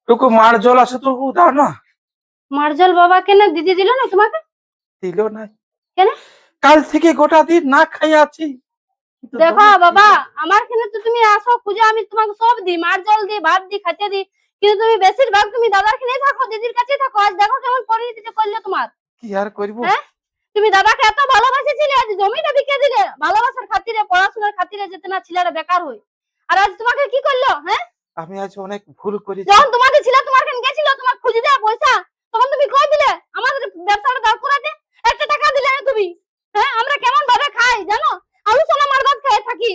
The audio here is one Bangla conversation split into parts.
টুকু মার জল আছে তো দাও না। মার্জল বাবা কেন দিদি দিল না তোমাকে? দিল না কেন? কাল থেকে গোটা দিন না খাই আছি। দেখো বাবা, আমার কেন তো তুমি আসো খুঁজে, আমি তোমাকে সব দিই, মার্জল দিই, ভাত দিই, খেতে দিই, কিন্তু তুমি বেশিরভাগ তুমি দাদার কাছেই থাকো, দিদির কাছেই থাকো। আজ দেখো কেমন পরিস্থিতি করলে তোমার। কি আর করবো? হ্যাঁ, তুমি দাদাকে এত ভালোবাসেছিলে, আজ জমিটা বিকে দিলে ভালোবাসার খাতিরে, পড়াশোনার খাতিরে, যাতে না ছেলেরা বেকার হয়। আর আজ তোমাকে কি করলো? হ্যাঁ, আমি আজ অনেক ভুল করেছি। যখন তোমাদের ছিল, তোমার কাছে গেছিল তোমার খুঁজে দেওয়া পয়সা, তখন তুমি কই দিলে আমাদের ব্যবসাটা দাঁড় করাতে? একটা টাকা দিলে না তুমি। হ্যাঁ, আমরা কেমন ভাবে খাই জানো? আলু সোনা মার ভাত খেয়ে থাকি,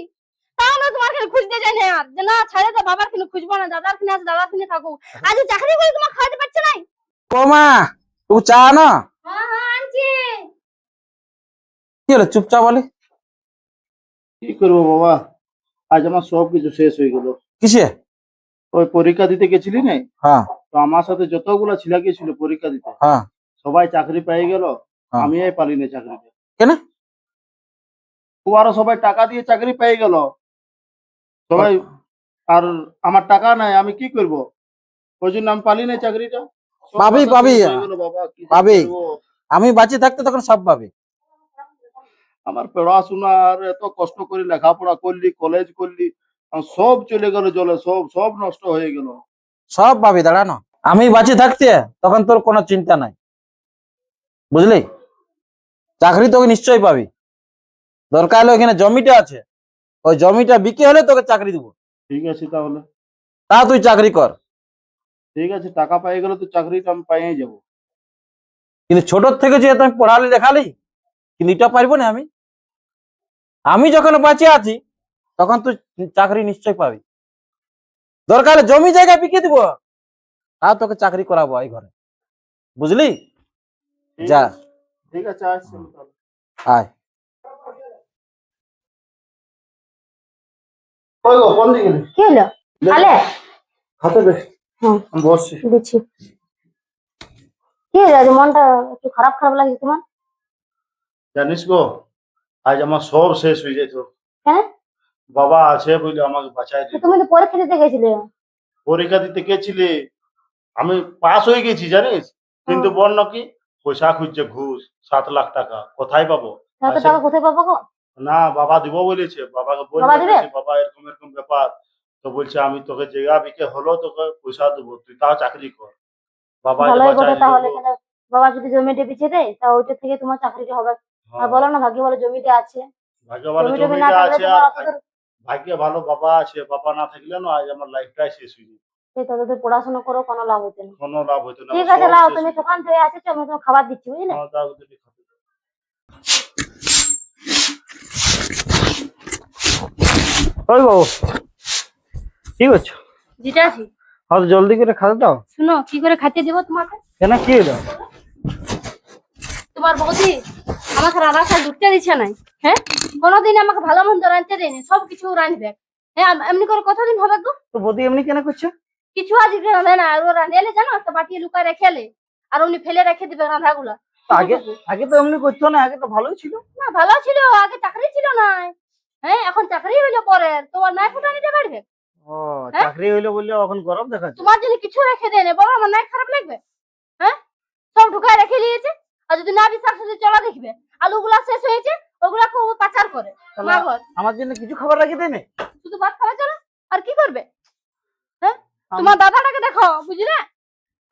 তাও আমরা তোমার কাছে খুঁজতে যাই না। আর যে না, ছাড়ে তো বাবার কিনে খুঁজবো না, দাদার কিনে আছে দাদার কিনে থাকো। আজ চাকরি করে তোমার খাওয়াতে পারছে নাই। ও মা, তুই চা না? হ্যাঁ হ্যাঁ আনছি। কি হলো চুপচাপ বলে? কি করবো বাবা, আজ আমার সবকিছু শেষ হয়ে গেল। কিসে? ওই পরীক্ষা দিতে গেছিলি না, হ্যাঁ তো আমার সাথে যতগুলা ছেলে গেছিল পরীক্ষা দিতে, হ্যাঁ সবাই চাকরি পেয়ে গেল, হ্যাঁ। আমি এই পালি না চাকরিতে। কেন? ওরা সবাই টাকা দিয়ে চাকরি পেয়ে গেল সবাই, আর আমার টাকা নাই, আমি কি করব? ওই জন্য আমি পালি না চাকরিটা। সব পাবি, কথা পাবি। শেষ হয়ে গেল বাবা, কি যে পাবি। করবো। আমি বাঁচে থাকতে তখন সব পাবি। আমার পড়াশোনা আর এত কষ্ট করে লেখাপড়া করলি, কলেজ করলি, আর সব চলে গেল জলে, সব সব নষ্ট হয়ে গেল। সব পাবি, দাঁড়ানো। আমি বাঁচে থাকতে তখন তোর কোনো চিন্তা নাই, বুঝলি? চাকরি তোকে নিশ্চয়ই পাবি। দরকার হলে ওখানে জমিটা আছে, ওই জমিটা বিক্রি হলে তোকে চাকরি দিব। ঠিক আছে তাহলে, তা তুই চাকরি কর। ঠিক আছে, টাকা পেয়ে গেলে তো চাকরিটা আমি পাইয়ে যাবো। কিন্তু ছোট থেকে যে তুমি পড়ালি লেখালি, কিন্তু এটা পারবো না আমি। আমি যখন বাঁচে আছি তখন তুই চাকরি নিশ্চয় পাবি। দরকার হলে জমি জায়গা বিক্রি দিব, তা তোকে চাকরি করাবো এই ঘরে, বুঝলি? ঠিক যা, আছে, ঠিক আছে, আসছি আমি তাহলে। আয়। কই গো, কোন দিকে গেলি? কি হলো? আলে হাতে দে, হুম আমি বসছি। দিচ্ছি। কি হলো, আজ মনটা একটু খারাপ খারাপ লাগছে তোমার? জানিস গো, আজ আমার সব শেষ হয়ে যেত। হ্যাঁ, বাবা আছে বলে আমাকে বাঁচাই দিল। তুমি তো পরীক্ষা দিতে গেছিলে। পরীক্ষা দিতে গেছিলে, আমি পাস হয়ে গেছি জানিস, কিন্তু বল নাকি পয়সা খুঁজছে ঘুষ, 7 লাখ টাকা কোথায় পাবো? এত টাকা কোথায় পাবো গো? না, বাবা দিব বলেছে, বাবাকে বাবা দিবে? বলেছে, বাবা এরকম এরকম ব্যাপার, তো বলছে আমি তোকে জায়গা বিকে হলো তোকে পয়সা দেবো, তুই তাও চাকরি কর। বাবা ভালোই বাঁচাই বটে দিল তাহলে, গো। কেন বাবা যদি জমিটা বিছে দেয় তা ওইটা থেকে তোমার চাকরিটা হবে। আর হ্যাঁ, বলো না, ভাগ্যে বলো জমিটা আছে। ভাগ্য ভালো জমি টমি না জমিটা থাকলে আছে, তোমার আর অত দূর, ভাগ্যে ভালো বাবা আছে, বাবা না থাকলে না আজ আমার লাইফটাই শেষ হয়ে যেত, সেই তোদের পড়াশোনা করো, কোনো লাভ হতো না। কোনো লাভ হতো না, ঠিক সব আছে, লাও, শেষ তুমি হয়ে যেত। দোকান থেকে আসেছো, আমি তোমার খাবার দিচ্ছি, বুঝলে? হ্যাঁ, দাও দিদি, খাতে দাও। ওই বাবু, কি করছো? যেটা আছি। হয়তো জলদি করে খাতে দাও। শুনো, কি করে খাইতে দিব তোমাকে? কেন, কি হলো? তোমার বৌদি আমাকে রান্না ঘরে ঢুকতে দিচ্ছে নাই। হ্যাঁ, কোনোদিন আমাকে ভালো মন্দ রাঁধতে দেয়নি, সব কিছু রাঁধবে। হ্যাঁ, এমনি করে কতদিন হবে গো? তো বৌদি এমনি কেন করছো? কিছু আজকে রাঁধে না, আর ও রাঁধে এলে জানো, একটা বাটি লুকায় রেখে এলে, আর উনি ফেলে রেখে দিবে রাঁধাগুলা। আগে আগে তো এমনি করছো না, আগে তো ভালোই ছিল। না, ভালো ছিল, আগে চাকরি ছিল না। হ্যাঁ, এখন চাকরি হইলো পরে, তোমার নাই ফুটা নিতে পারবে? ও, হ্যাঁ? চাকরি হইলো বললে এখন গরম দেখাচ্ছে। তোমার জন্য কিছু রেখে দেয় না, বলো আমার নাই খারাপ লাগবে? হ্যাঁ, সব ঢুকায় রেখে দিয়েছে। আর যদি না বিশ্বাস হচ্ছে চলা দেখবে, আলুগুলা শেষ হয়েছে, ওগুলা খুব পাচার করে তাহলে মা ঘর। আমার জন্য কিছু খাবার রাখি দেয় না? শুধু ভাত খাওয়া চলো, আর কি করবে? হ্যাঁ, তোমার দাদাটাকে দেখো, বুঝলে?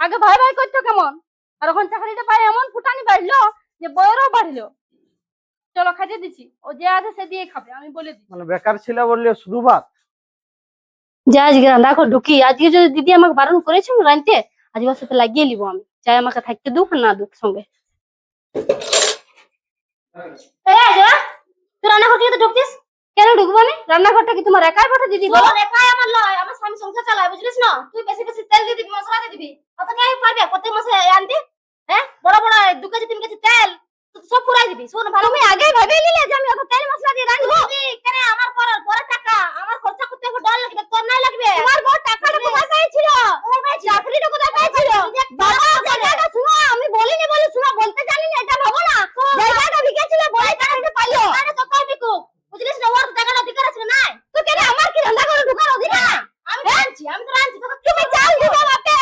আগে ভাই ভাই করতো কেমন, আর এখন চাকরিটা পাই এমন ফুটানি বাড়লো যে বয়েরও বাড়লো। চলো খাইতে দিচ্ছি, ও যে আছে সে দিয়ে খাবে, আমি বলে দিচ্ছি। মানে বেকার ছিল বললে শুধু ভাত? যা আজকে রান্না ঢুকি, আজকে যদি দিদি আমাকে বারণ করেছে রাঁধতে, আজকে ওর সাথে লাগিয়ে নিবো আমি, চাই আমাকে থাকতে দুঃখ না দুঃখ সঙ্গে। তুই রান্নাঘর থেকে তো ঢুকছিস, কেন ঢুকবো না? রান্নাঘরটা কি তোমার একাই বটে দিদি? বলো, একাই আমার লয়, আমার স্বামী সংসার চালায়, বুঝলিস না? তুই বেশি বেশি তেল দিয়ে দিবি, মশলা দিয়ে দিবি, অত কে পারবে প্রত্যেক মাসে আনতে? হ্যাঁ, বড় বড় 2 কেজি 3 কেজি তেল তুই সব পুরাই দিবি। শোন, ভালো, তুমি আগে ভাবে নিলে যে আমি অত তেল মশলা দিয়ে রাঁধবো? কেন, আমার পরে টাকা, আমার খরচা করতে হবে, ডল লাগবে, তোর নাই লাগবে? তোমার বড় টাকাটা কোথায় পেয়েছিল? চাকরিটা কোথায় পেয়েছিল? বাবা, জায়গাটা শুনো, আমি বলিনি বলে শুনো, বলতে জানি না, এটা ভাবো না। জায়গাটা বিকেছিল বলে টাকাটা পাইলো। আরে তো কই বিকু, বুঝলিস না, ওর টাকাটা বিকার আছে নাই? তুই কেন আমার কি রান্না করে ঢুকার অধিকার? আমি জানছি, আমি তো রাঁধছি, তুমি চাল দিবা বাপে,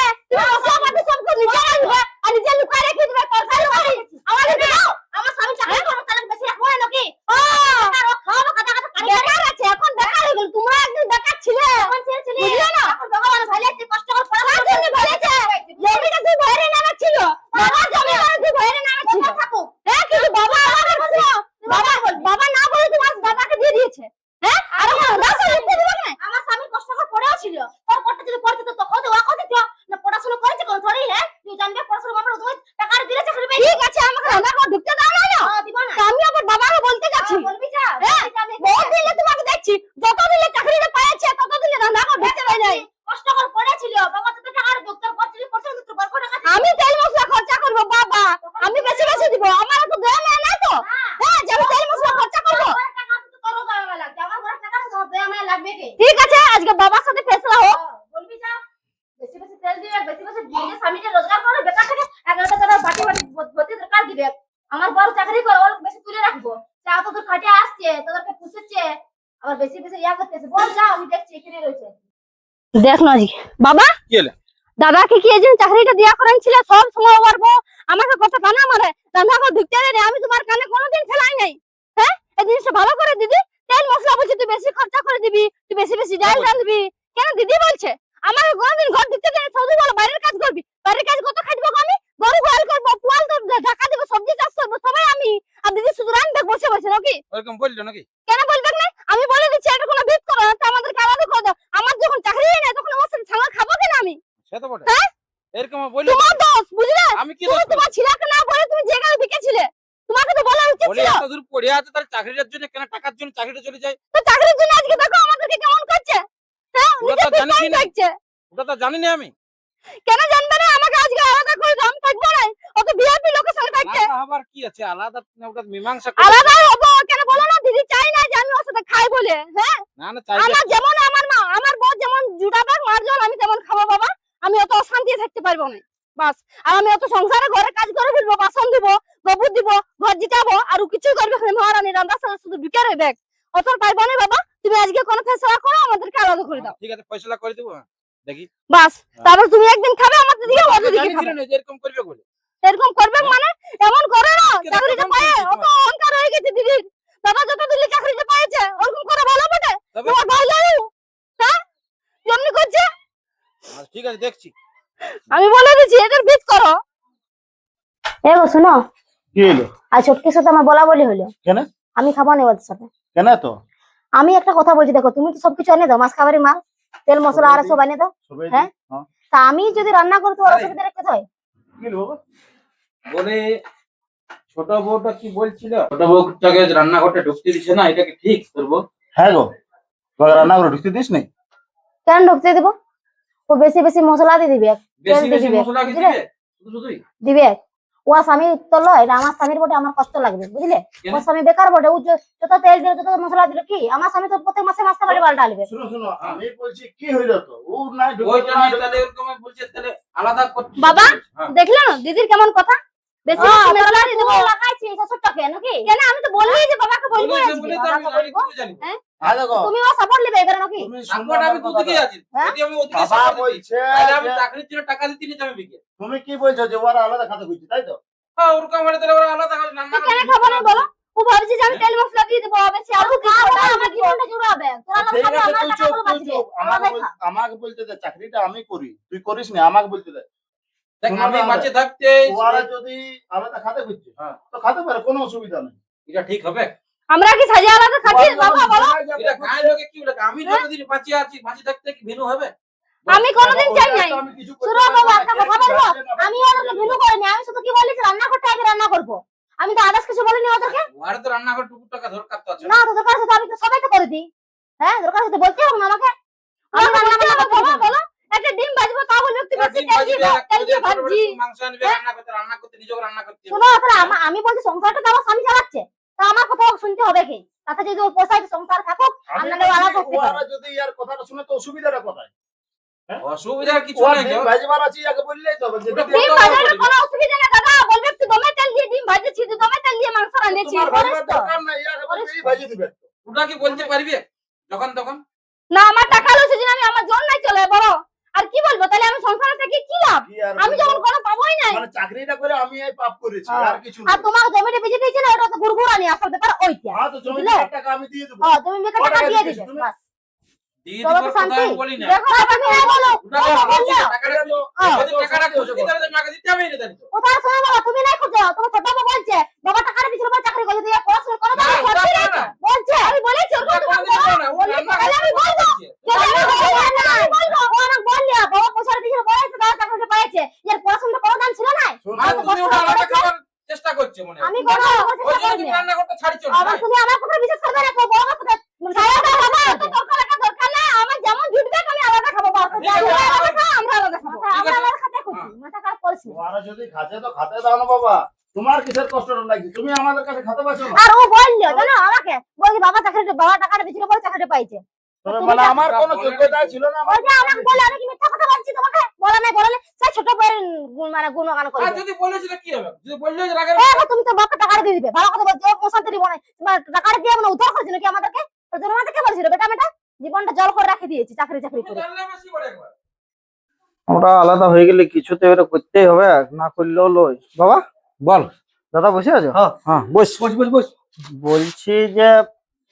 আমি তেল মশলা খরচা করব বাবা, আমি বেশি বেশি দিব, আমার তো দেয় না না তো, হ্যাঁ যে আমি তেল মশলা খরচা করব। টাকা তো তোরও দেয় আমার লাগবে, আমার ঘরে টাকা তো দেয় আমার লাগবে কি? ঠিক আছে আজকে বাবার সাথে ফেসলা হোক, বলবি যা বেশি বেশি তেল দিবে, বেশি বেশি নিজে স্বামীকে রোজগার করে বেকার থেকে 11টা টাকা বাটি বাটি ভর্তি দরকার দিবে। আমার বড় চাকরি করে ওর বেশি তুলে রাখবো, যা তো তোর খাটিয়ে আসছে তোদেরকে পুষেছে, আবার বেশি বেশি ইয়া করতেছে, বল যা আমি দেখছি এখানে রয়েছে। দেখ না আজকে বাবা কি হলো? দাদাকে কি এই যে চাকরিটা দিয়া করেন ছিল সব সময় পারবো আমাকে কথা কানা মারে রান্নাঘর ঢুকতে দেয়, আমি তোমার কানে কোনোদিন ফেলাই নাই। হ্যাঁ এই জিনিসটা ভালো করে দিদি, তেল মশলা বলছে তুই বেশি খরচা করে দিবি, তুই বেশি বেশি ডাল ঢালবি, কেন দিদি বলছে আমাকে কোনোদিন ঘর ঢুকতে দেয়, সৌদি বলো বাইরের কাজ করবি, বাইরের কাজ কত খাটবো আমি, গরু গোয়াল করবো, পোয়াল ঢাকা দেবো, সবজি চাষ করবো সবাই আমি, আর দিদি শুধু রান্না বসে বসে নাকি? ওরকম বললো নাকি? কেন বলবেন না? আমি বলে দিচ্ছি এটা কোনো ভিত করো না, তো আমাদেরকে আলাদা করে দাও, আমার যখন চাকরি নেই তখন আমার সাথে ছাড়া খাবো কেন আমি? সে তো বটে। হ্যাঁ? এরকম বললো তোমার দোষ বুঝলে, আমি কি তুমি দোষ তোমার ছেলেকে না বলে তুমি যে কাজে বিকেছিলে, তোমাকে তো বলা উচিত বলি? ছিল। এত দূর পড়ে আছে তার চাকরির জন্য, কেন টাকার জন্য চাকরিটা চলে যায়? তো চাকরির জন্য আজকে দেখো আমাদেরকে কেমন করছে, হ্যাঁ ওরা নিজে তো জানিস পিছাই না। থাকছে। ওটা তো জানি না আমি। কেন জানবে না? আমাকে আজকে আলাদা করে দাম থাকবো না, অত ভিআইপি লোকের সাথে থাকছে। আলাদা হবার কি আছে? আলাদা না, ওটা মীমাংসা করে। আলাদা হবো কেন বলো না, দিদি চাই না যে আমি ওর সাথে খাই বলে। হ্যাঁ না না, চাই আমার যেমন আমার মা আমার বউ যেমন জুটাবে মারজন আমি তেমন খাবো বাবা, আমি অত অশান্তি থাকতে পারবো না বাস। আর আমি অত সংসারে ঘরে কাজ করে ফেলবো, বাসন দিব, গোবর দিব, ঘর জিটাবো, আর কিছু করবে না, মহারানী রান্নার সাথে শুধু ঢুকে রইবে, অত পারবো না বাবা। তুমি আজকে কোনো ফেসলা করো, আমাদেরকে আলাদা করে দাও ঠিক আছে, ফয়সালা করে দেবো। দেখি বাস। তারপর তুমি একদিন খাবে আমার দিদিকে, ও দিদিকে জানি খাবে, ছিল না যে এরকম করবে বলে। এরকম করবে মানে এমন করে না, কেন চাকরিটা কেমন পায় করছিস অত অহংকার হয়ে গেছে দিদির, দাদা যত দিল্লি চাকরিটা পাইছে ওরকম করে ভালো বটে, তবে তোমার ভাই যাও, হ্যাঁ যেমনি করছে। আচ্ছা, ঠিক আছে দেখছি। আমি বলে দিচ্ছি এটার ভিত করো। এ গো শোনো, কি হলো? আর ছোটকির সাথে আমার বলা বলি হলো, কেন? আমি খাবো না ওদের সাথে। কেন তো? আমি একটা কথা বলছি, দেখো তুমি তো সবকিছু এনে দাও, মাছ খাবারের মাল তেল মশলা আর সব এনে দাও, সবাই হ্যাঁ? হ্যাঁ। তা আমি যদি রান্না করি তো অসুবিধা রেখে হয়? কি হলো বাবা? বলে ছোট বউটা কি বলছিল, ছোট বউটাকে রান্নাঘরটা ঢুকতে দিছে না, এটা কি ঠিক তোর বউ? হ্যাঁ গো, তোর রান্না করে ঢুকতে দিস নি? কেন ঢুকতে দিব? ও বেশি বেশি মশলা দিয়ে দিবে, বেশি তেল বেশি দিবে, মশলা কি বুঝলে? দিবে? শুধু শুধুই দিবে। ও স্বামী তো লয়, এটা আমার স্বামীর বটে, আমার কষ্ট লাগবে বুঝলে। কেন? ও স্বামী বেকার বটে, ও যত তেল দিল যত মশলা দিল কি, আমার স্বামী তো প্রত্যেক মাসে মাছ খাবারে পাল্টা আনবে। শুনো শুনো, আমি বলছি কি হইলো তো? ও নাই ঢুকতে ওইটা না নিয়ে ঢুকতে- তাহলে এরকম বলছে, তাহলে আলাদা করতে। বাবা, হ্যাঁ। দেখলে না দিদির কেমন কথা, বেশি বেশি মশলা দিয়ে দেবো লাগাইছি 600 টাকা নাকি? কেন আমি তো বললি যে বাবাকে বলবো বলেছে আজকে, বলে তো আমি বাবাকে বলবো। জানি। হ্যাঁ দেখো, তুমি ও সাপোর্ট নেবে এবারে নাকি? তুমি সাপোর্ট আমি শুনো দুদিকে আমার আছি। হ্যাঁ? যদি আমি ওদিকে বাবা সাপোর্ট দিই, বলছে তাহলে আমি যে- চাকরির জন্য টাকা দিতে নিতে আমি বিকে। তুমি কি বলছো যে ওরা আলাদা খাতে করছে, তাই তো? হ্যাঁ, ওরকম হলে তাহলে ওরা আলাদা খাবে, রান্না তো কেন খাবো না বলো? ও ভাবছে যে আমি তেল মশলা দিয়ে দেবো, বেশি আলু খাবো না, আমার জীবনটা জুড়াবে, তোরা ঠিক খাবে আছে, আমার তুই টাকা চুপ, গুলো তুই বাঁচবে, চুপ। আমাদের খা। আমাকে বলতে দে, চাকরিটা আমি করি, তুই করিস না, আমাকে বলতে দে। দেখ শোনো আমি তাহলে। বাঁচে থাকতে ওরা যদি আলাদা খাতে করছে হ্যাঁ। তো খাতে পারে, কোনো অসুবিধা নেই। এটা ঠিক হবে? আমরা কি সাজে আলাদা খাচ্ছি বাবা বলো? এটা গায়ের লোকে কি বলে, আমি যতদিন বাঁচিয়ে আছি, বাঁচে থাকতে কি ভিন্ন হবে? আমি কোনোদিন চাই নাই। আমি কিছু করতে শুনো পারবো বাবা, না, একটা কে কথা কি বলবো, যাচ্ছে না আমি যাচ্ছে। ওদেরকে ভিন্ন করিনি, আমি শুধু কি বলেছি রান্না করতে আগে রান্না করবো, আমি তো আদার্স কিছু বলিনি ওদেরকে। ওর তো রান্নাঘর টুকু টাকা দরকার তো আছে না? না তো দরকার আছে তো আমি তো সবাই তো করে দিই, হ্যাঁ দরকার আছে তো বলতে হবে না আমাকে, আমি রান্না বান্না করবো বলো, একটা ডিম ভাজবো তাও বলবে একটু বেশি তেল দিয়ে দাও, তেল দিয়ে ভাজি। মাংস আনবে, রান্না করতে নিজেও রান্না করতে হবে। শোনো তাহলে আমি বলছি সংসারটা তো আমার স্বামী চালাচ্ছে, তা আমার কথা শুনতে হবে কি, তাতে যদি ও পোষায় তো সংসার থাকুক, আমি আপনাদের আলাদা করতে বলছি, পারে। ওরা যদি ইয়ার কথাটা শুনে তো অসুবিধাটা কোথায়? অসুবিধার কিছু ওরা নাই ডিম তো। ভাজবার আছে, ইয়াকে বললেই তো হবে যে ওটা দিদি, ডিম কত ভাজার বলবি? কোনো অসুবিধা নেই দাদা, বলবে একটু দমে তেল দিয়ে ডিম ভাজেছি, তুই দমে তেল দিয়ে মাংস রান্নেছি, তোমার করিস ভাজবার তো? দরকার নাই, ইয়াকে বলবে এই ভাজি দিবে। ওটা কি বলতে পারবি যখন তখন? না আমার টাকা লসে যে আমি আমার জন নাই চলে বড়, আর কি বলবো তাহলে আমি সংসারে থাকি কি লাভ, কি আর আমি বলবো? যখন কোনো পাবোই নাই। মানে চাকরিটা করে আমি এই পাপ করেছি, হ্যাঁ। আর কিছু না। আর তোমার জমিটা বেঁচে দিয়েছে না, ওটা তো গুড়গুড়ানি, আসল ব্যাপার ওইটা। হ্যাঁ, তো জমি বুঝলে? টাকা আমি দিয়ে দেবো। হ্যাঁ তুমি বেকার টাকা দিয়ে দিবে তুমি- বাস, দিয়ে চলো দিবার তো কথা শান্তি। আমি বলি না। দেখো তুমি না বলো, ওটা ও বলছি বললো। না, টাকাটা কি? হ্যাঁ। যদি টাকাটা খুঁজতে তাহলে তো টাকা দিতে হবে না তাহলে তো। কোথায় শোনো বাবা, তুমি নাই খুঁজো, তোমার ছোট বাবা বলছে বাবা টাকার পিছনে পড়ে চাকরি করে দিয়ে পড়াশোনা করো না, না, ওটা করছি করো না। না। বলছে আমি বলেছি ওর ওটা কথা কোনোদিন বলো, করো না, ও বললি রান্না তাহলে আমি করতে বলবো। করছে। যদি আমি বলবো, ও আমাকে বললি বাবা পয়সার পিছনে পড়েছে, দাদা চাকরিটা পেয়েছে, এর পড়াশোনা কোনো দাম ছিল না। শোনো, আর তুমি ওটা আলাদা খাবার চেষ্টা করছে মনে হয়। আমি কোনো ওই জন্য তুমি রান্না করতে ছাড়ছো না। আবার তুমি আমার কথা বিশ্বাস করবে না, বড় কথা আলাদা খাবো, এত দরকার একটা দরকার নাই, আমার যেমন জুটবে আমি আলাদা খাবো, বাবা ঠিক আছে, আলাদা খাবো, আমরা আলাদা খাবো, ঠিক আমরা আছে। আলাদা খাতে খুঁজছি। মাথা খারাপ করিস না। তোমার যদি খাতে তো খাতে দাও না বাবা, তোমার কিসের কষ্টটা লাগছে? তুমি আমাদের কাছে খাতে পাইছো না। আর ও বললো জানো আমাকে, বলছি বাবা টাকাটা দিয়েছিল বলে চাকরিটা পাইছে। তবে তুমি মানে তা- আমার কোনো যোগ্যতা ছিল না। ওই যে আমাকে বলে আমি কি মিথ্যা কথা বলছি তোমাকে? বলা নাই সেই ছোট বউয়ের মানে গুণগান আর করবে। যদি বলেছিল কি হবে? যদি বললো যে রাগের তুমি তো বাপকে টাকাটা দিয়ে দিবে, ভালো কথা বলছো, ও প্রশান্তি দিব না। তোমার টাকাটা দিয়ে আমরা উদ্ধার করেছিল কি আমাদেরকে? তো তোমাদের কে বলেছিল বেটা বেটা জীবনটা জল করে রেখে দিয়েছি চাকরি করে। জানলে বেশি করে একবার। আমরা আলাদা হয়ে গেলে কিছুতে এটা করতেই হবে, না করলেও লই। বাবা, বল। দাদা বসে আছো? হ্যাঁ বস বস বস বস। বলছি যে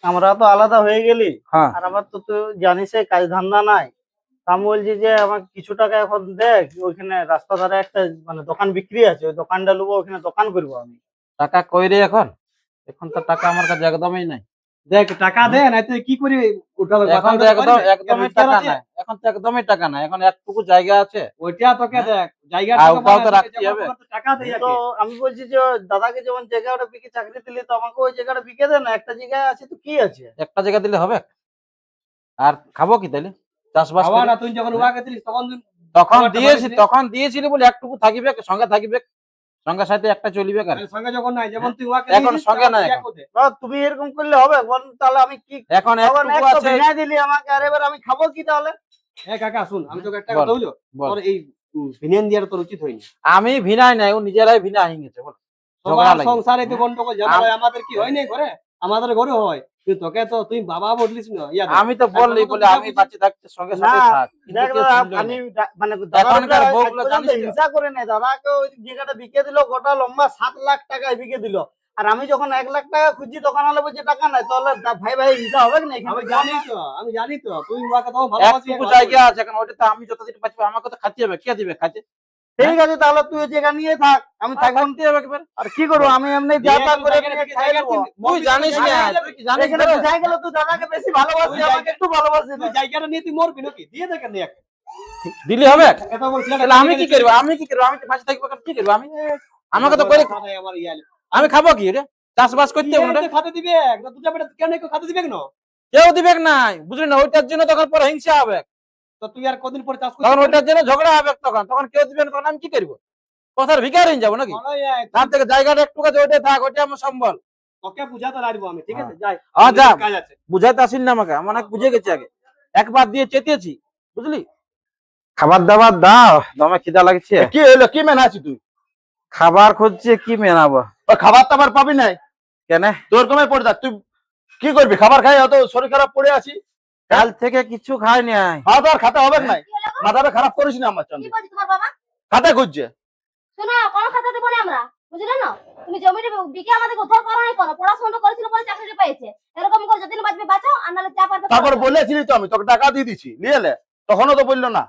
আমরা তো আলাদা হয়ে গেলি, হ্যাঁ আর আমার তো তুই জানিসই কাজ ধান্দা নাই। তা আমি বলছি যে আমাকে কিছু টাকা এখন দেখ, ওইখানে রাস্তা ধারে একটা মানে দোকান বিক্রি আছে, ওই দোকানটা নেবো, ওইখানে দোকান করবো আমি। টাকা কই রে এখন? এখন তো টাকা আমার কাছে একদমই নাই। দেখ টাকা দে না তুই কি করি উঠাবে এখন তো একদমই টাকা নাই। এখন তো একদমই টাকা নাই। এখন একটুকু জায়গা আছে। ওইটা তোকে দেখ জায়গা আর ওটাও তো রাখতে হবে। টাকা দে তো আমি বলছি যে দাদাকে যেমন জায়গাটা বিকে চাকরি দিলি, তো আমাকে ওই জায়গাটা বিকে দে না। একটা জায়গায় আছে তো কি আছে? একটা জায়গা দিলে হবে? আর খাবো কি তাইলে? চাষবাস বাবা করে? না তুই যখন উয়াকে দিলিস তখন তখন খাবারটা দিয়েছি, বানিয়েছিলি? তখন দিয়েছিলি বলে একটুকু থাকিবে, সঙ্গে থাকিবে, সঙ্গে সাথে একটা চলিবে কার। সঙ্গে যখন নাই যেমন তুই উয়াকে এখন দিয়েছিস, সঙ্গে নাই তখন এখন। ইয়াকে দে। বাবা, তুমি এরকম করলে হবে? বল তাহলে আমি কি এখন তখন একটুকু এক তো আছে। ভেঙে দিলি আমাকে, আর এবার আমি খাবো কি তাহলে? কাকা শুন আমি তোকে একটা বল, কথা বললো, বল। তোর এই ভিনিয়ন দেওয়ার তোর উচিত হয়নি। আমি ভিনাই নাই, ও নিজেরাই ভিনা হয়ে গেছে। বল ঝগড়া সবার লাগে। সংসারে তো গন্ডগোল ঝামেলা হয়, আমাদের কি হয় নাই ঘরে? আমাদের ঘরে হয়, কিন্তু তোকে তো তুই বাবা বদলিস না ইয়া আমি তো বললি বলে আমি বাচ্চা থাকতে সঙ্গে সাথে না, থাক, কিন্তু দেখ কেউ দাদা, শুনলোই আমি না। মানে দাদার এখনকার উপরে আজ বউগুলো পর্যন্ত জানিস তো? হিংসা করে নাই। দাদাকে ওই জায়গাটা বিকে দিল, গোটা লম্বা 7 লাখ টাকায় বিকে দিল। আর আমি যখন 1 লাখ টাকা খুঁজছি, তখন আলো বলছে টাকা নাই। তাহলে ভাই ভাই হিংসা হবে না এখানে? আমি জানি তো তুই উয়াকে তো ভালোবাসিস। একটুকু জায়গা আছে, এখন ওটা তো আমি যতদিন বাঁচবো আমাকে তো খাইতে হবে। কে দিবে খাইতে? ঠিক আছে, তাহলে তুই ওই জায়গা নিয়ে থাক, আমি থাকবো। খাইতে হবে একেবারে। আর কি করবো, আমি এমনি যা তা করে নিয়ে খাই নেবো। তুই জানিস না, তুই কি জানিস এখানে না? বুঝাই গেল তুই দাদাকে বেশি ভালোবাসি, আমাকে একটু ভালোবাসি না। তুই জায়গাটা নিয়ে তুই মরবি নাকি? দিয়ে দেখেন নি একটা। দিলি হবে? এত বলছিস না, তাহলে আমি কি করবো? আমি কি করবো? আমি তো বাঁচে থাকবো, কি করবো আমি? আমাকে তো করে আমার ইয়ালে। আমি খাবো কি রে? চাষবাস করতে হবে না? তুই খাতে দিবে না, দুটা বেটা কেন কেউ খাতে দিবে না? কেউ দিবে নাই, বুঝলি না? ওইটার জন্য তখন পরে হিংসা হবে, তো তুই আর কদিন পরে চাষ তখন ওইটার জন্য ঝগড়া হবে। তখন তখন কেউ দিবে না, তখন আমি কি করবো? কথার ভিকার হয়ে যাবো নাকি? তার থেকে জায়গাটা একটু কাছে ওইটা থাক, ওইটা আমার সম্বল। তোকে বুঝাতে লাগবো আমি, ঠিক আছে? যাই হ্যাঁ যা, কাজ আছে। বুঝাইতে আসিন না আমাকে, আমি অনেক বুঝে গেছি আগে। একবার দিয়ে চেতেছি, বুঝলি? খাবার দাবার দাও, দমে খিদা লাগছে। কি হইলো? কি মেন আছিস তুই? খাবার খুঁজছে, কি মেনাবো? ওই খাবার টাবার পাবি নাই, কেন? তোর কমে পড়ে থাক। তুই কি করবি? খাবার খাই অত শরীর খারাপ পড়ে আছি। কাল থেকে কিছু খাই নাই। খাওয়া দাওয়ার খাতে হবে নাই, মাথাটা খারাপ করিস না আমার কি চন্দ্র। বলছি তোমার বাবা? খাতে খুঁজছে। শোনো, কোনো খাতা দেবো না আমরা, বুঝলে না? তুমি জমিটা বিকে আমাদেরকে উদ্ধার করো নাই, কোনো পড়াশোনা করেছিল বলে চাকরিটা পেয়েছে। এরকম করে যতদিন বাঁচবে বাঁচাও, আর নাহলে যা পারবে তারপর করো। বলেছিলি তো আমি তোকে টাকা দিয়ে দিছি, নিয়ে এলে, তখনও তো বললো না।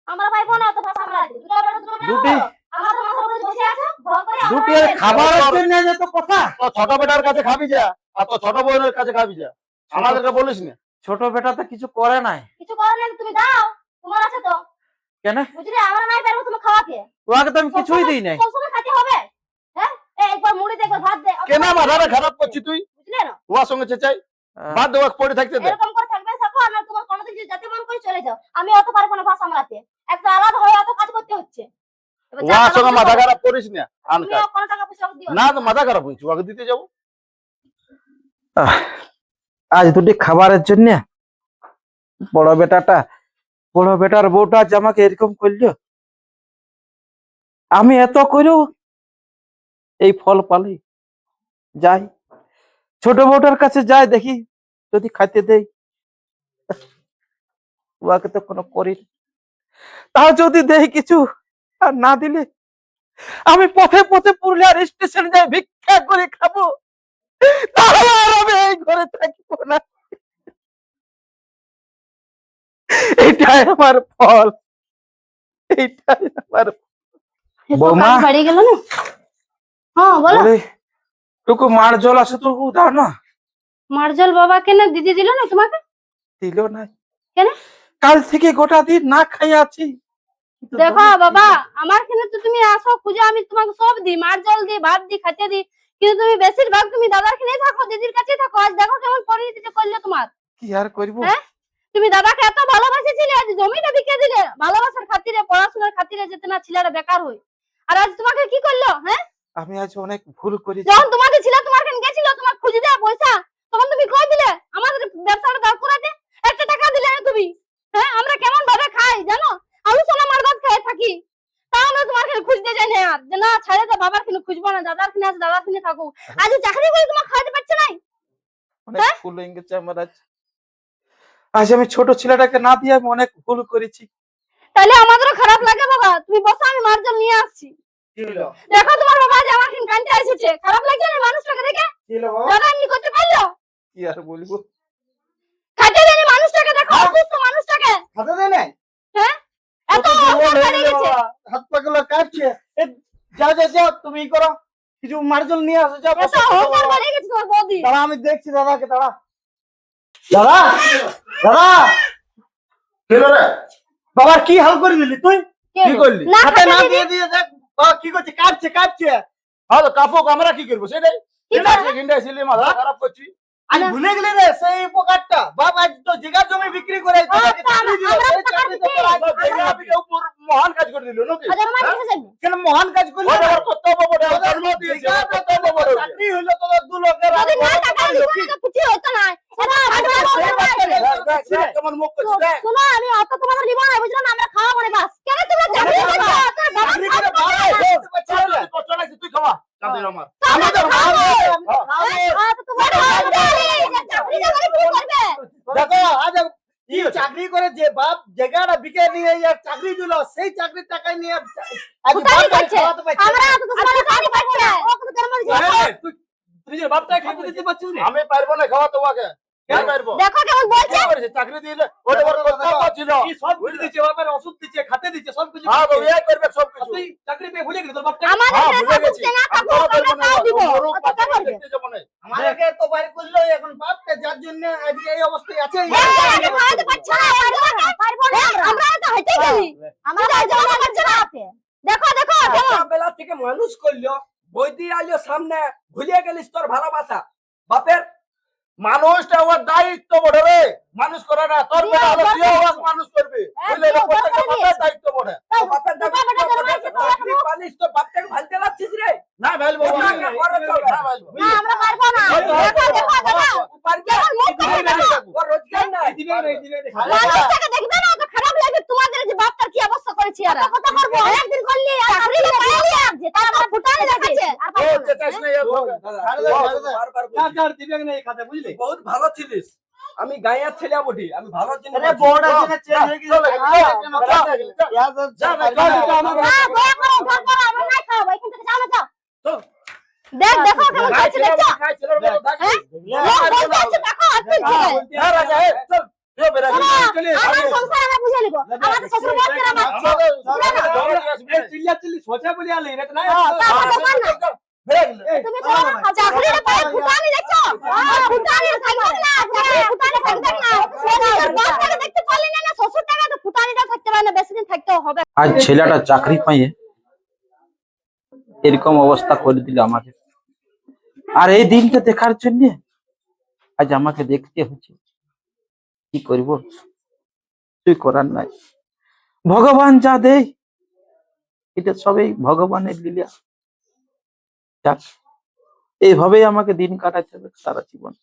আমরা ভাই বোন অত ভাষা আমরা আছে। দুটো বেটা দুটি আমার তো মাথার উপরে বসে আছে, ভর করে আমরা দুটি বাইরে খাবারের জন্য যত কথা। তো ছোট বেটার কাছে খাবি যা, আর তো ছোট বোনের কাছে খাবি যা, আমাদেরকে বলিস না। ছোট বেটা তো কিছু করে নাই। কিছু করো না, তুমি দাও, তোমার আছে তো, কেন? বুঝলে? আমরা নাই পারবো তুমি খাওয়াকে। ওকে তো আমি কিছুই দিই নাই। সবসময় খাতে হবে, হ্যাঁ? একবার মুড়ি দে, একবার ভাত দে, অত কেন ভাত মাথাটা দে। খারাপ করছিস তুই? বুঝলে না? ওর সঙ্গে চেঁচাই, বাদ দেওয়া পড়ে থাকতে দে। এরকম করে থাকবে থাকো, আর না তোমার কোনোদিন যদি যাতে মন করে চলে যাও। আমি অত পারবো না ভাষা সামলাতে, একটা আলাদা হয়ে অত কাজ করতে হচ্ছে। এবার যা ওর সঙ্গে টাকা মাথা পয়সা খারাপ করিস না। তুমি কোনো টাকা পয়সা ওকে দিও না তো মাথা খারাপ হয়েছে, ওকে দিতে যাবো। আজ দুটি খাবারের জন্য বড় বেটার বউটা আজ আমাকে এরকম করলো। আমি এত করেও এই ফল পালি। যাই ছোট বউটার কাছে যাই, দেখি যদি খাইতে দেই। উহাকে তো কোনো করি না। তাও যদি দেই কিছু, আর না দিলে আমি পথে পথে পুরুলিয়ার স্টেশন যাই ভিক্ষা করে খাবো। তাহলে আর আমি এই ঘরে থাকবো না। এইটাই আমার ফল, এইটাই আমার। বৌমা বাড়ি গেল না? হ্যাঁ বলো। বলে টুকু মার জল আছে, টুকু দাও না। মার্জল বাবাকে না দিদি দিল না তোমাকে? দিল না। কেন? কাল থেকে গোটা দিন না খাই আছি। দেখো বাবা, আমার এখানে তো তুমি আসো খুঁজে, আমি তোমাকে সব দিই, মার জল দিই, ভাত দিই, খাইতে দিই, কিন্তু তুমি বেশিরভাগ তুমি দাদার এখানেই থাকো, দিদির কাছেই থাকো। আজ দেখো কেমন পরিস্থিতি করলে তোমার। কি আর করবো? হ্যাঁ? তুমি দাদাকে এত ভালোবাসেছিলে, আজ জমিটা বিকে দিলে ভালোবাসার খাতিরে, পড়াশোনার খাতিরে, যাতে না ছেলেটা বেকার হয়। আর আজ তোমাকে কি করলো? হ্যাঁ, আমি আজ অনেক ভুল করেছি। যখন তোমাদের ছিল, তোমার কাছে গেছিল, তোমার খুঁজে দেওয়া পয়সা, তখন তুমি কই দিলে আমাদের ব্যবসাটা দাঁড় করাতে? একটা টাকা দিলে না তুমি। হ্যাঁ, আমরা কেমন ভাবে খাই জানো? আলু সোনা মার ভাত খেয়ে থাকি, তাও আমরা তোমার কাছে খুঁজতে যাই না। আর যে না ছাড়ে তো বাবার কিনে খুঁজবো না, দাদার কিনে আছে দাদার কিনে থাকো। আজ চাকরি করে তোমার খাইতে পারছে না। অনেক ভুল হয়ে গেছে আমার আজ। আজ আমি ছোট ছেলেটাকে না দিয়ে আমি অনেক ভুল করেছি। তাহলে আমাদেরও খারাপ লাগে বাবা। তুমি বসো, আমি মার জল নিয়ে আসছি। কি হলো দেখো তোমার বাবা যে আমার কিনে কানতে এসেছে, খারাপ লাগছে না মানুষটাকে দেখে? কি হলো বাবা? দাদা এমনি করতে পারলো? কি আর বলবো। খাইতে দেয়নি মানুষটাকে, দেখো অসুস্থ মানুষটাকে। হাতে দেয় নাই? হ্যাঁ, এত কত দুর্বল অহংকার হয়ে বেড়ে গেলে গেছে। বাবা, হাত পা গুলো কাটছে। এ, যাও যাও যাও, তুমি ই করো, কিছু মার্জল নিয়ে আসো, যাও এত বসো, বসো অহংকার বাবা। বেড়ে গেছে তোমার বৌদি। দাঁড়া, আমি দেখছি দাদাকে, দাঁড়া। দাদা, দাদা, কি হলো রে? বাবার কি হাল করে দিলি তুই? কি করলি? না হাতে খাইতে না দিদি? দিয়ে দিয়ে দেখ বাবা কি করছে, কাটছে কাটছে। হ্যাঁ তো কাপক, আমরা কি করবো সেটাই? কি করবে? ছিলি মাথা খারাপ করছি। আজ ভুলে গেলি রে সেই উপকারটা। বাপ আজ তো জায়গা জমি বিক্রি করে তোকে চাকরি দিল, আমরা সেই উপকার চাকরিতে দিছি। তোর আজ জায়গা বিক্রি উপর মহান কাজ করে দিল নাকি? আজ আমার কাছে যাবি। কেন মহান কাজ করলি? ওর কর্তব্য বড়, ধর্ম দিয়েছে, কর্তব্য বড়। চাকরি হইলো তোদের দু লোকের যদি না টাকা দিত না তো কিছু হতো না। এরা কেমন মুখ করছিস দেখ। শোনো, আমি অত তোমাদের নিব না, বুঝলো না? আমরা খাওয়া মানে বাস। কেন তোমরা চাকরি করছো? তোর বাবা চাকরি করে খাওয়া ভালো মানে হয়েছে। চলাইছিস তুই খাওয়া চাঁদের আমার। আমি তো খাবো। হ্যাঁ। তো তোমার চাকরি করে কি করবে? দেখো আজ এই চাকরি করে যে বাপ জায়গাটা বিকে নিয়ে আর চাকরি দিল, সেই চাকরির টাকায় নিয়ে আজ ফুটানি বাপ পাচ্ছে। খাওয়াতে পারছে আমরা না। তো তোমার চাকরি পাচ্ছে। ও কোনো জন্ম দিছে। তুই যে বাপটা খাইতে দিতে পারছিস রে? আমি পারবো না খাওয়া তোমাকে। কেন পারবো? দেখো কেমন বলছে। কি করেছে? চাকরি দিলে ওটা ওর কর্তব্য ছিল। কি সব কিছু দিচ্ছে, বাপের ওষুধ দিচ্ছে, খাতে দিচ্ছে, সব কিছু হ্যাঁ তো দিচ্ছে। এই করবে সব আর কিছু। তুই চাকরি পেয়ে ভুলে গেলি তোর বাপটা? আমাদের হ্যাঁ টাকা বুঝে গেছি। দিচ্ছে না, আমি থাকো, খাওয়া করবো আমরা না। খাওয়া দিব। মরুক কত বাচ্চা করবে? দেখতে যাবো না। আমাদেরকে তো বাইরে করলো, এখন বাপটা যার জন্য আজকে এই অবস্থায় আছে। এই খাওয়াতে পারছে না, পারবো না। আমরা তো হেঁটে গেলি। আমরা তো যাওয়া পারছে না। দেখো দেখো কেমন। বেলা থেকে মানুষ করলো, বৈদি আইলো সামনে, ভুলিয়ে গেলিস তোর ভালোবাসা। বাপের মানুষটা ওর দায়িত্ব বড় রে, মানুষ করে না। তোর দিও, বেটা হলো দরকার তুইও ওর আছে। মানুষ করবি। হ্যাঁ, বুঝলে দিও, এটা প্রত্যেকটা দরকার বাপের আছে। দায়িত্ব বড়। তাই, বাপের দুটো বেটা জন্মাইছে, তোমরা চাকরি পালিস তো বাপটাকে ভালতে লাগছিস রে। না ভাই বাবু, না, না, ঘরে চল। না ভাই বাবু। না আমরা পারবো না। দেখো দেখো দেখো কেমন মুখ করে দেখো। ওর রোজগার নাই। দিবে না, দিবে না। মানুষটাকে দেখবে না, তো খারাপ লাগবে তোমাদের যে বাপটার কি অবস্থা করেছি। আর কথা করবো একদিন করলি আর চাকরি পাইলি আর যেটা আমার ফুটানি দেখাচ্ছে আর ও পারবো না। চেতাস না এর লোক। ছাড় দে, ছাড় দে। বারবার বলছি। চার দিবে না এই খাতে, বুঝলি? বহুত ভালো ছিলিস। আমি গাঁয়ের ছেলে বটি, আমি ভালো জিনিস আরে বলছি। বড়টা যেটা চেঞ্জ হয়ে গেছে। যা না না দয়া করো, উদ্ধার করো, আমরা নাই খাবো, এখান থেকে যাও না, যাও। দেখ দেখো কেমন ভাই করছে, দেখছো? ভাই ছেলের মতো থাকি। লোক বলতে আছে দেখো আজকে থেকে। না রাজা এ চল এ বেরা শোনো, আমার সংসার আমরা বুঝে নিব। আমাদের শ্বশুর বাড়িতে আমার চিল্লি সোচা বলি আলি রে না। তুমি তো চাকরিটা পাই ফুটানি দেখছো? ফুটানি থাকবে না, চাকরি ফুটানি থাকবে না। শ্বশুর বাড়িতে দেখতে পারলি না, না শ্বশুর টাকা তো ফুটানিটা থাকতে পারে না, বেশি দিন থাকতেও হবে। আজ ছেলেটা চাকরি পাইয়ে এরকম অবস্থা করে দিল আমাদের। আর এই দিনটা দেখার জন্য আজ আমাকে দেখতে হচ্ছে। কি করব, তুই করার নাই। ভগবান যা দেয় এটা সবই ভগবানের লীলা। যাক, এইভাবেই আমাকে দিন কাটাতে হবে সারা জীবন।